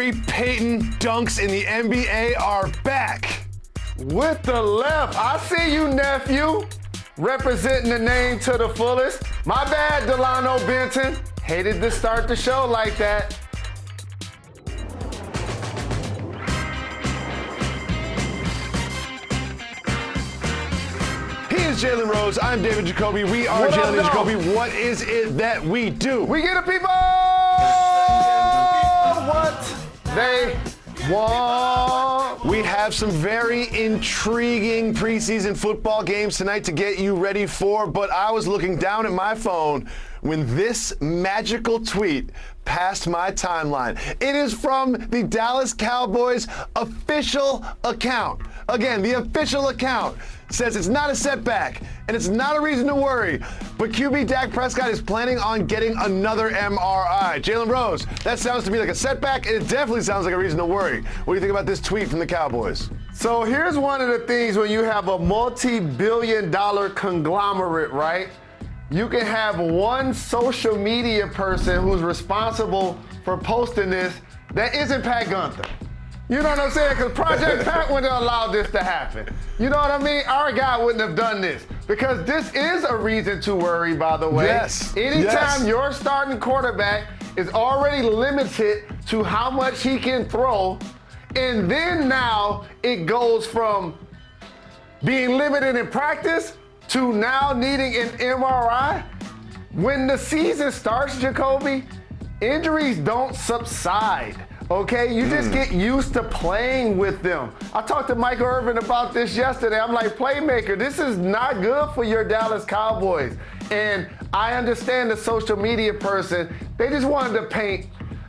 Gary Payton dunks in the NBA are back. With the left. I see you, nephew. Representing the name to the fullest. My bad, Delano Benton. Hated to start the show like that. He is Jalen Rose. I'm David Jacoby. We are Jalen Jacoby. What is it that we do? We get the people what they want. We have some very intriguing preseason football games tonight to get you ready for, but I was looking down at my phone when this magical tweet passed my timeline. It is from the Dallas Cowboys official account. Again, the official account says it's not a setback and it's not a reason to worry, but QB Dak Prescott is planning on getting another MRI. Jalen Rose, that sounds to me like a setback, and it definitely sounds like a reason to worry. What do you think about this tweet from the Cowboys? So here's one of the things when you have a multi-billion-dollar conglomerate, right? You can have one social media person who's responsible for posting this that isn't Pat Gunther. You know what I'm saying? Because Project Pat wouldn't have allowed this to happen. You know what I mean? Our guy wouldn't have done this. Because this is a reason to worry, by the way. Yes. Anytime your starting quarterback is already limited to how much he can throw, and then now it goes from being limited in practice to now needing an MRI. When the season starts, Jacoby, injuries don't subside. Okay, you just get used to playing with them. I talked to Michael Irvin about this yesterday. I'm like, playmaker, this is not good for your Dallas Cowboys. And I understand the social media person, they just wanted to paint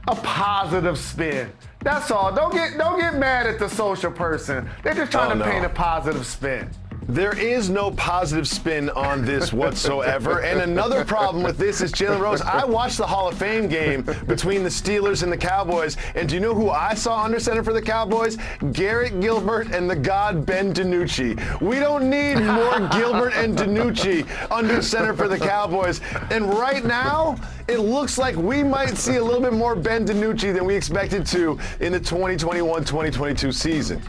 a positive spin. That's all. Don't get mad at the social person. They're just trying to paint a positive spin. There is no positive spin on this whatsoever. And another problem with this is, Jalen Rose, I watched the Hall of Fame game between the Steelers and the Cowboys, and do you know who I saw under center for the Cowboys? Garrett Gilbert and the god Ben DiNucci. We don't need more Gilbert and DiNucci under center for the Cowboys. And right now, it looks like we might see a little bit more Ben DiNucci than we expected to in the 2021-2022 season.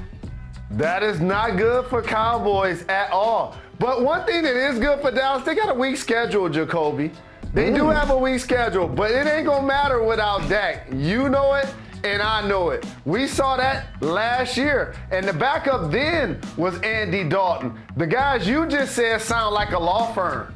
That is not good for Cowboys at all. But one thing that is good for Dallas, they got a weak schedule, Jacoby. They do have a weak schedule, but it ain't gonna matter without Dak. You know it, and I know it. We saw that last year, and the backup then was Andy Dalton. The guys you just said sound like a law firm.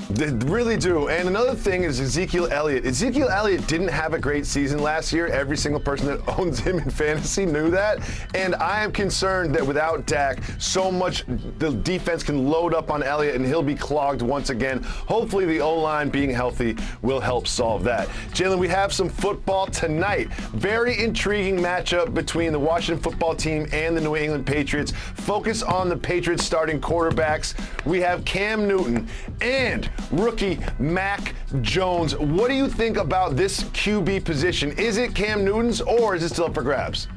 They really do. And another thing is Ezekiel Elliott. Ezekiel Elliott didn't have a great season last year. Every single person that owns him in fantasy knew that. And I am concerned that without Dak, so much the defense can load up on Elliott and he'll be clogged once again. Hopefully the O-line being healthy will help solve that. Jalen, we have some football tonight. Very intriguing matchup between the Washington football team and the New England Patriots. Focus on the Patriots starting quarterbacks. We have Cam Newton and rookie Mac Jones. What do you think about this QB position? Is it Cam Newton's or is it still up for grabs?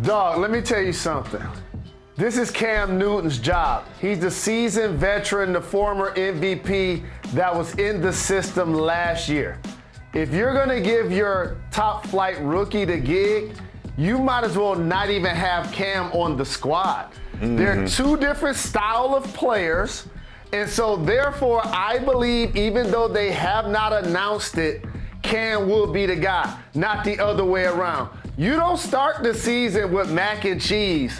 Dog, let me tell you something. This is Cam Newton's job. He's the seasoned veteran, the former MVP that was in the system last year. If you're gonna give your top flight rookie the gig, you might as well not even have Cam on the squad. They're two different style of players. And so, therefore, I believe, even though they have not announced it, Cam will be the guy, not the other way around. You don't start the season with mac and cheese,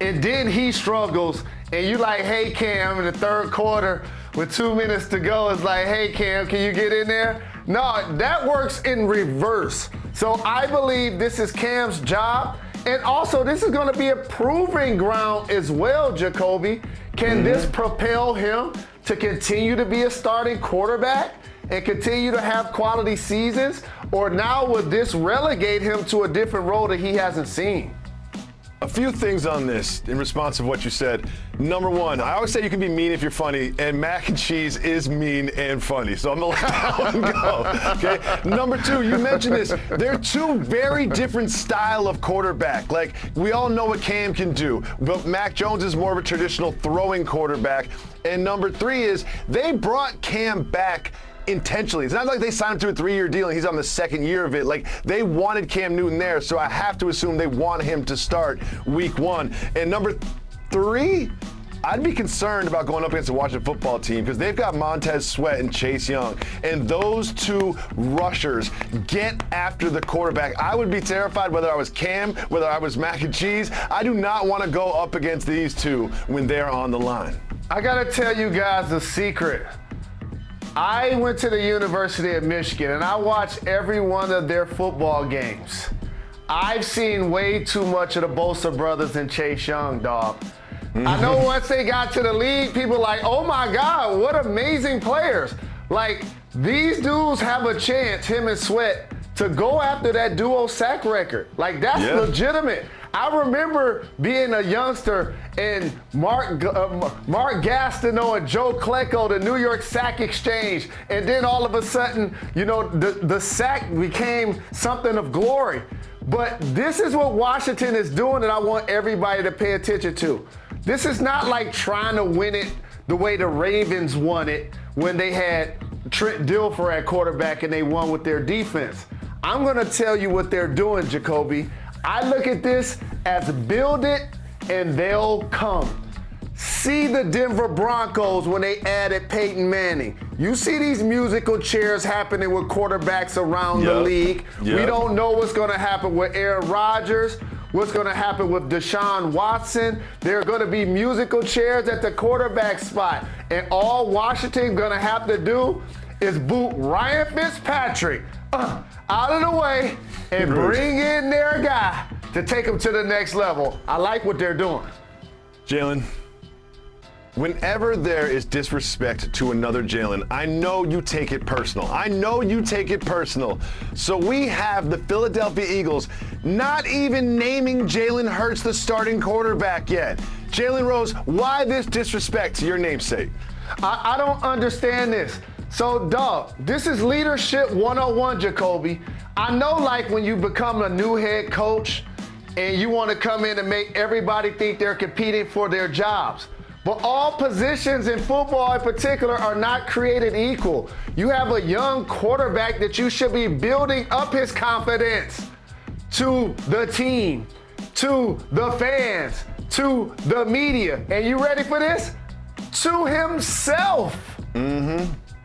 and then he struggles, and you like, hey, Cam, in the third quarter, with 2 minutes to go, it's like, hey, Cam, can you get in there? No, that works in reverse. So I believe this is Cam's job. And also, this is going to be a proving ground as well, Jacoby. Can this propel him to continue to be a starting quarterback and continue to have quality seasons? Or now would this relegate him to a different role that he hasn't seen? A few things on this in response to what you said. Number one, I always say you can be mean if you're funny, and mac and cheese is mean and funny, so I'm gonna let that one go. Okay. Number two, you mentioned this. They're two very different style of quarterback. Like, we all know what Cam can do, but Mac Jones is more of a traditional throwing quarterback. And number three is they brought Cam back intentionally. It's not like they signed him to a 3-year deal and he's on the second year of it. Like, they wanted Cam Newton there, so I have to assume they want him to start week 1. And number 3, I'd be concerned about going up against the Washington football team because they've got Montez Sweat and Chase Young. And those 2 rushers get after the quarterback. I would be terrified whether I was Cam, whether I was Mac and Cheese. I do not want to go up against these 2 when they're on the line. I got to tell you guys a secret. I went to the University of Michigan and I watched every one of their football games. I've seen way too much of the Bosa brothers and Chase Young, dog. I know once they got to the league, people like, oh my God, what amazing players. Like, these dudes have a chance, him and Sweat, to go after that duo sack record. Like, that's legitimate. I remember being a youngster and Mark Gastineau and Joe Klecko, the New York Sack Exchange, and then all of a sudden, you know, the sack became something of glory. But this is what Washington is doing, and I want everybody to pay attention to. This is not like trying to win it the way the Ravens won it when they had Trent Dilfer at quarterback and they won with their defense. I'm going to tell you what they're doing, Jacoby. I look at this as build it and they'll come. See the Denver Broncos when they added Peyton Manning. You see these musical chairs happening with quarterbacks around the league. We don't know what's going to happen with Aaron Rodgers. What's going to happen with Deshaun Watson? There are going to be musical chairs at the quarterback spot. And all Washington's going to have to do is boot Ryan Fitzpatrick out of the way and bring in their guy to take them to the next level. I like what they're doing. Jalen, whenever there is disrespect to another Jalen, I know you take it personal. So we have the Philadelphia Eagles not even naming Jalen Hurts the starting quarterback yet. Jalen Rose, why this disrespect to your namesake? I don't understand this. So, dog, this is leadership 101, Jacoby. I know, like, when you become a new head coach and you want to come in and make everybody think they're competing for their jobs. But all positions in football in particular are not created equal. You have a young quarterback that you should be building up his confidence to the team, to the fans, to the media. And you ready for this? To himself.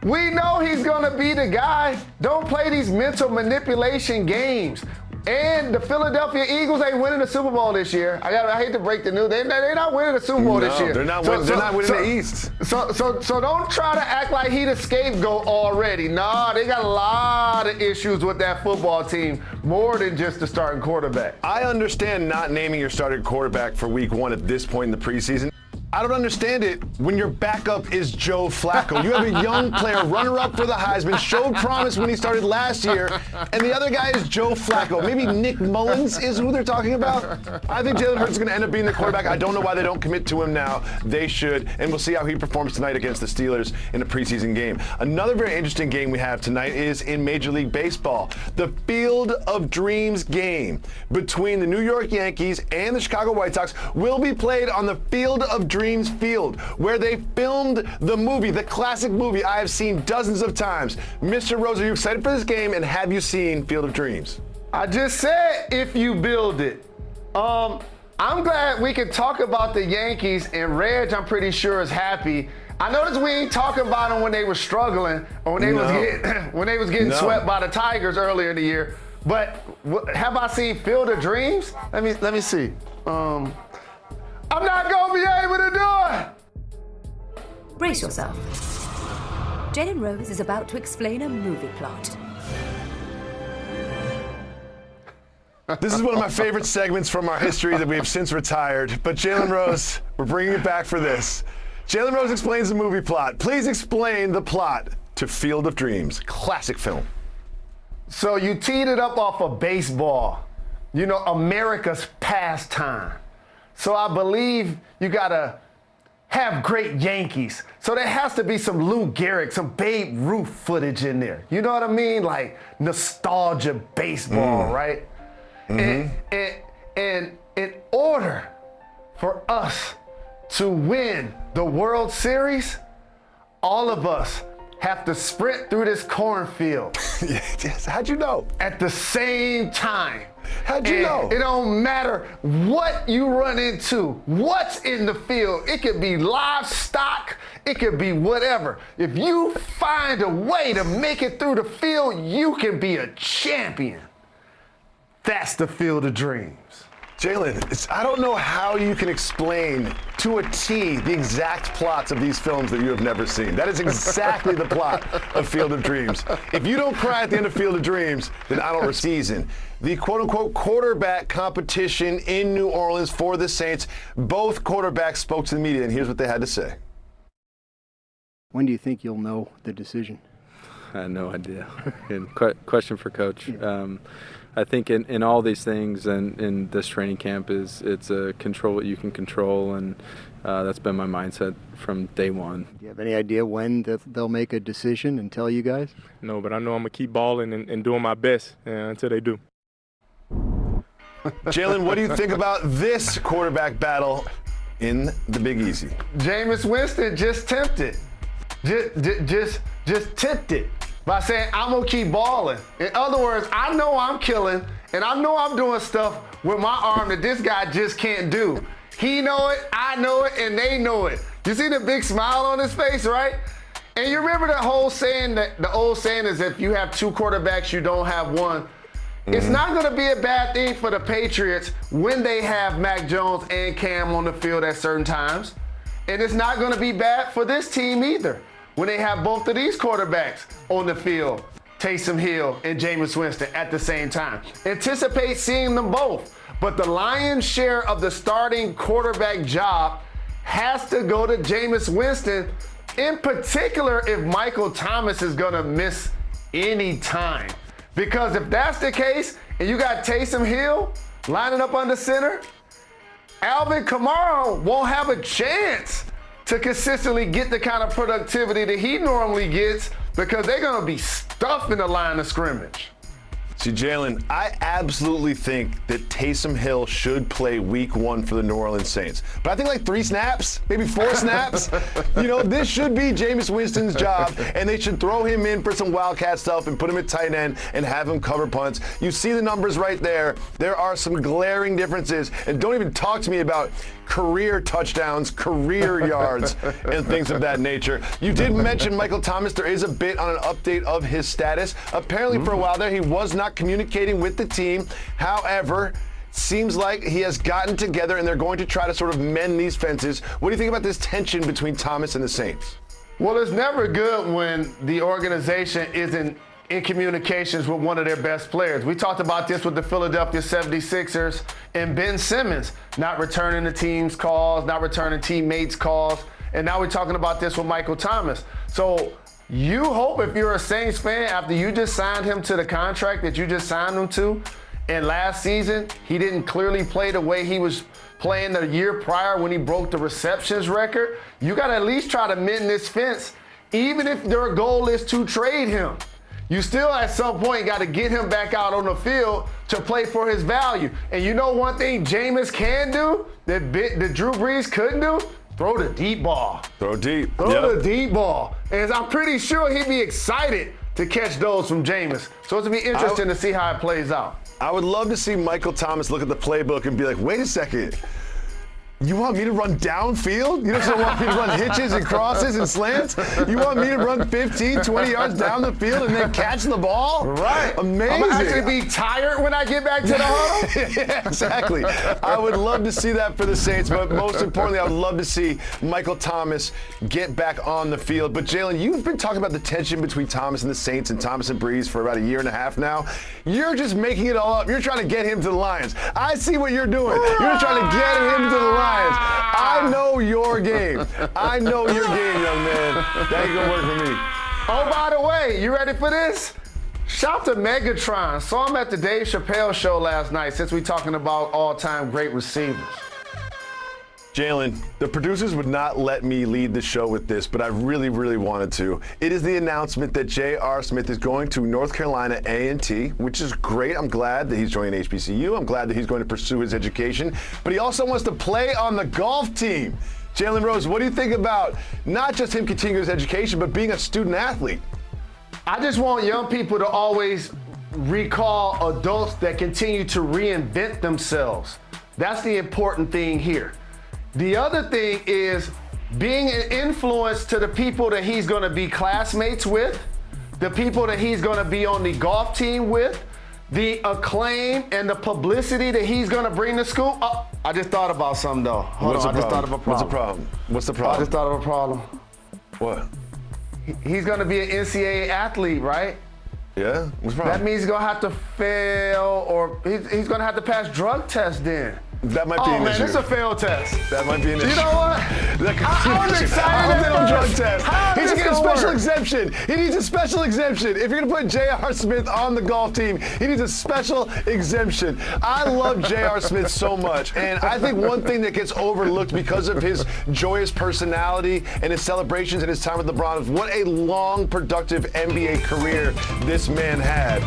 We know he's gonna be the guy. Don't play these mental manipulation games. And the Philadelphia Eagles ain't winning the Super Bowl this year. I hate to break the news. They're not winning the Super Bowl this year. They're not winning the East. So don't try to act like he the scapegoat already. Nah, they got a lot of issues with that football team, more than just the starting quarterback. I understand not naming your starting quarterback for week 1 at this point in the preseason. I don't understand it when your backup is Joe Flacco. You have a young player, runner-up for the Heisman, showed promise when he started last year, and the other guy is Joe Flacco. Maybe Nick Mullins is who they're talking about. I think Jalen Hurts is going to end up being the quarterback. I don't know why they don't commit to him now. They should, and we'll see how he performs tonight against the Steelers in a preseason game. Another very interesting game we have tonight is in Major League Baseball. The Field of Dreams game between the New York Yankees and the Chicago White Sox will be played on the Field of Dreams Field, where they filmed the movie, the classic movie I have seen dozens of times. Mr. Rose, are you excited for this game, and have you seen Field of Dreams? I just said if you build it. I'm glad we can talk about the Yankees, and Reg, I'm pretty sure, is happy. I noticed we ain't talking about them when they were struggling or when they was getting swept by the Tigers earlier in the year. But have I seen Field of Dreams? Let me see. I'm not gonna be able to do it! Brace yourself. Jalen Rose is about to explain a movie plot. This is one of my favorite segments from our history that we have since retired. But Jalen Rose, we're bringing it back for this. Jalen Rose explains the movie plot. Please explain the plot to Field of Dreams. Classic film. So you teed it up off of baseball. You know, America's pastime. So I believe you gotta have great Yankees. So there has to be some Lou Gehrig, some Babe Ruth footage in there. You know what I mean? Like nostalgia baseball, right? And in order for us to win the World Series, all of us have to sprint through this cornfield. Yes, how'd you know? At the same time. How'd you know? It don't matter what you run into, what's in the field. It could be livestock, it could be whatever. If you find a way to make it through the field, you can be a champion. That's the field of dreams. Jalen, I don't know how you can explain to a T the exact plots of these films that you have never seen. That is exactly the plot of Field of Dreams. If you don't cry at the end of Field of Dreams, then I don't season. The quote-unquote quarterback competition in New Orleans for the Saints. Both quarterbacks spoke to the media, and here's what they had to say. When do you think you'll know the decision? I have no idea. And question for Coach. I think in all these things and in this training camp it's a control what you can control, and that's been my mindset from day one. Do you have any idea when they'll make a decision and tell you guys? No, but I know I'm going to keep balling and doing my best until they do. Jalen, what do you think about this quarterback battle in the Big Easy? Jameis Winston just tempted. Just tipped it by saying, I'm going to keep balling. In other words, I know I'm killing, and I know I'm doing stuff with my arm that this guy just can't do. He know it, I know it, and they know it. You see the big smile on his face, right? And you remember the whole saying, that the old saying is if you have two quarterbacks, you don't have one. It's not going to be a bad thing for the Patriots when they have Mac Jones and Cam on the field at certain times. And it's not going to be bad for this team either when they have both of these quarterbacks on the field, Taysom Hill and Jameis Winston at the same time. Anticipate seeing them both. But the lion's share of the starting quarterback job has to go to Jameis Winston, in particular if Michael Thomas is going to miss any time. Because if that's the case, and you got Taysom Hill lining up under center, Alvin Kamara won't have a chance to consistently get the kind of productivity that he normally gets because they're going to be stuffed in the line of scrimmage. See, Jalen, I absolutely think that Taysom Hill should play week 1 for the New Orleans Saints. But I think like 3 snaps, maybe 4 snaps. You know, this should be Jameis Winston's job, and they should throw him in for some wildcat stuff and put him at tight end and have him cover punts. You see the numbers right there. There are some glaring differences. And don't even talk to me about career touchdowns, career yards, and things of that nature. You did mention Michael Thomas. There is a bit on an update of his status. Apparently, for a while there, he was not communicating with the team. However, seems like he has gotten together and they're going to try to sort of mend these fences. What do you think about this tension between Thomas and the Saints? Well, it's never good when the organization isn't in communications with one of their best players. We talked about this with the Philadelphia 76ers and Ben Simmons not returning the team's calls, not returning teammates' calls, and now we're talking about this with Michael Thomas. So you hope if you're a Saints fan, after you just signed him to the contract that you just signed him to, and last season he didn't clearly play the way he was playing the year prior when he broke the receptions record, you got to at least try to mend this fence, even if their goal is to trade him. You still at some point got to get him back out on the field to play for his value. And you know one thing Jameis can do that Drew Brees couldn't do? Throw the deep ball. Throw deep. Throw the deep ball. And I'm pretty sure he'd be excited to catch those from Jameis. So it's going to be interesting to see how it plays out. I would love to see Michael Thomas look at the playbook and be like, wait a second. You want me to run downfield? You don't want me to run hitches and crosses and slants? You want me to run 15, 20 yards down the field and then catch the ball? Right. Amazing. I'm actually be tired when I get back to the huddle. Yeah, exactly. I would love to see that for the Saints, but most importantly, I would love to see Michael Thomas get back on the field. But Jalen, you've been talking about the tension between Thomas and the Saints and Thomas and Brees for about a year and a half now. You're just making it all up. You're trying to get him to the Lions. I see what you're doing. You're trying to get him to the Lions. I know your game. I know your game, young man. That ain't gonna work for me. Oh, by the way, you ready for this? Shout to Megatron. Saw him at the Dave Chappelle show last night since we're talking about all-time great receivers. Jalen, the producers would not let me lead the show with this, but I really, really wanted to. It is the announcement that J.R. Smith is going to North Carolina A&T, which is great. I'm glad that he's joining HBCU. I'm glad that he's going to pursue his education. But he also wants to play on the golf team. Jalen Rose, what do you think about not just him continuing his education, but being a student athlete? I just want young people to always recall adults that continue to reinvent themselves. That's the important thing here. The other thing is being an influence to the people that he's going to be classmates with, the people that he's going to be on the golf team with, the acclaim and the publicity that he's going to bring to school. Oh, I just thought about something, though. Hold on, I just thought of a problem. What's the problem? What's the problem? I just thought of a problem. What? He's going to be an NCAA athlete, right? Yeah? What's the problem? That means he's going to have to fail, or he's going to have to pass drug tests then. That might be an issue. Oh, man, it's a failed test. That might be an issue. You know what? I was excited. I don't drug test. He should get a special work? exemption. He needs a special exemption. If you're going to put J.R. Smith on the golf team, he needs a special exemption. I love J.R. Smith so much, and I think one thing that gets overlooked because of his joyous personality and his celebrations and his time with LeBron is what a long, productive NBA career this man had.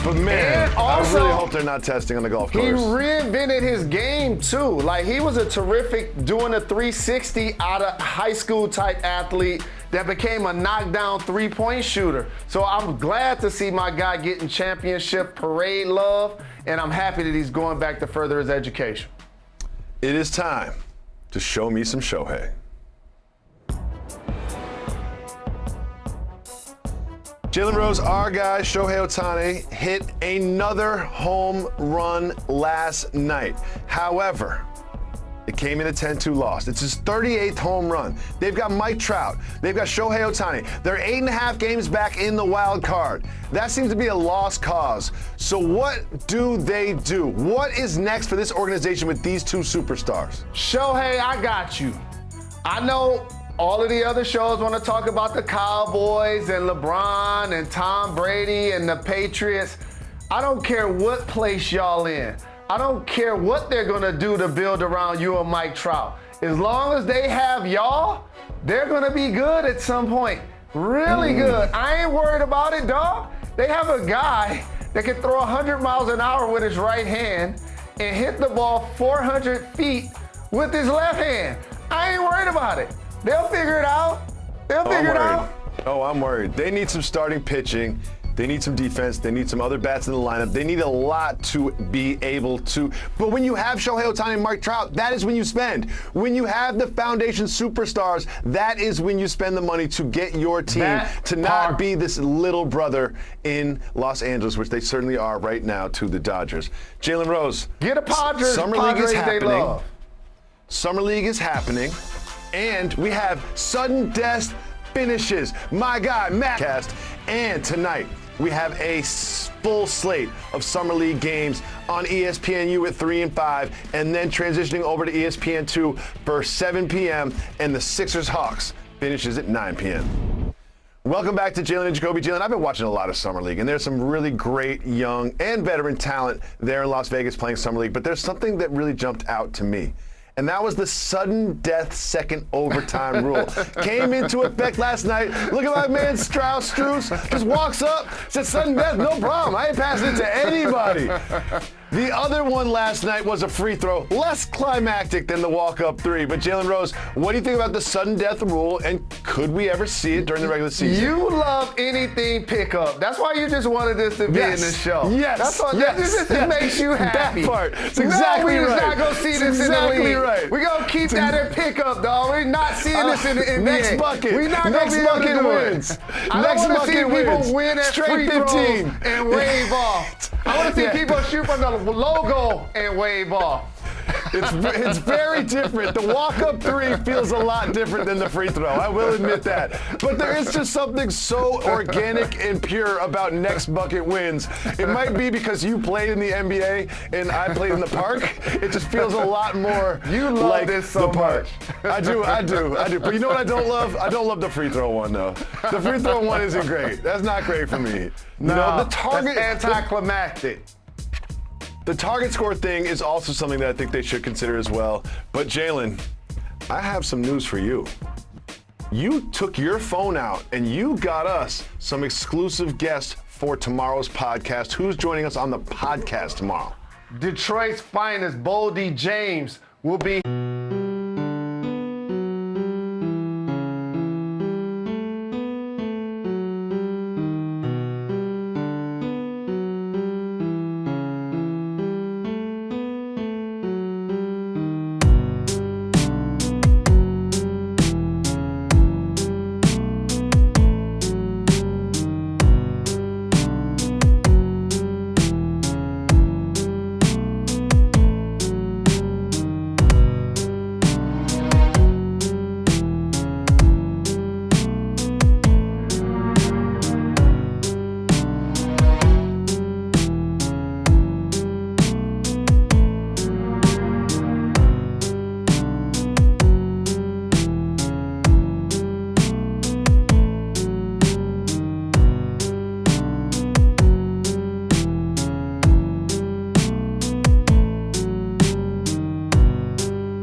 But man, And also, I really hope they're not testing on the golf course. He reinvented his game too. Like, he was a terrific doing a 360 out of high school type athlete that became a knockdown three-point shooter. So I'm glad to see my guy getting championship parade love, and I'm happy that he's going back to further his education. It is time to show me some Shohei. Jalen Rose, our guy, Shohei Ohtani, hit another home run last night. However, it came in a 10-2 loss. It's his 38th home run. They've got Mike Trout. They've got Shohei Ohtani. They're 8.5 games back in the wild card. That seems to be a lost cause. So what do they do? What is next for this organization with these two superstars? Shohei, I got you. I know all of the other shows want to talk about the Cowboys and LeBron and Tom Brady and the Patriots. I don't care what place y'all in. I don't care what they're going to do to build around you and Mike Trout. As long as they have y'all, they're going to be good at some point. Really good. I ain't worried about it, dog. They have a guy that can throw 100 miles an hour with his right hand and hit the ball 400 feet with his left hand. I ain't worried about it. They'll figure it out. They'll figure it out. Oh, I'm worried. They need some starting pitching. They need some defense. They need some other bats in the lineup. They need a lot to be able to. But when you have Shohei Ohtani and Mike Trout, that is when you spend. When you have the foundation superstars, that is when you spend the money to get your team to not be this little brother in Los Angeles, which they certainly are right now to the Dodgers. Jalen Rose. Get a Padres. Summer League is happening. Summer League is happening. And we have sudden death finishes. My guy, Matt Cast. And tonight, we have a full slate of Summer League games on ESPNU at 3 and 5, and then transitioning over to ESPN2 for 7 p.m. And the Sixers-Hawks finishes at 9 p.m. Welcome back to Jalen Jacoby. Jalen, I've been watching a lot of Summer League, and there's some really great young and veteran talent there in Las Vegas playing Summer League, but there's something that really jumped out to me. And that was the sudden death second overtime rule. Came into effect last night. Look at my man Strus. Just walks up, says sudden death, no problem. I ain't passing it to anybody. The other one last night was a free throw, less climactic than the walk-up three. But Jalen Rose, what do you think about the sudden death rule, and could we ever see it during the regular season? You love anything pickup. That's why you just wanted this to be in this show. Yes. That's what this makes you happy. That part. It's exactly right. We're not gonna see this in the league. Right. We're gonna keep that in pickup, dog. We're not seeing this in the NBA. Next bucket. We're not Next gonna be able to bucket do wins. It. I don't want to see people win at Straight free 15. throws and wave off. I want to see people shoot from the logo and wave off. It's very different. The walk-up three feels a lot different than the free throw. I will admit that. But there is just something so organic and pure about next bucket wins. It might be because you played in the NBA and I played in the park. It just feels a lot more like this so the park. much. I do. But you know what I don't love? I don't love the free throw one, though. The free throw one isn't great. That's not great for me. No, the target. That's anticlimactic. The target score thing is also something that I think they should consider as well. But Jalen, I have some news for you. You took your phone out and you got us some exclusive guests for tomorrow's podcast. Who's joining us on the podcast tomorrow? Detroit's finest, Boldy James, will be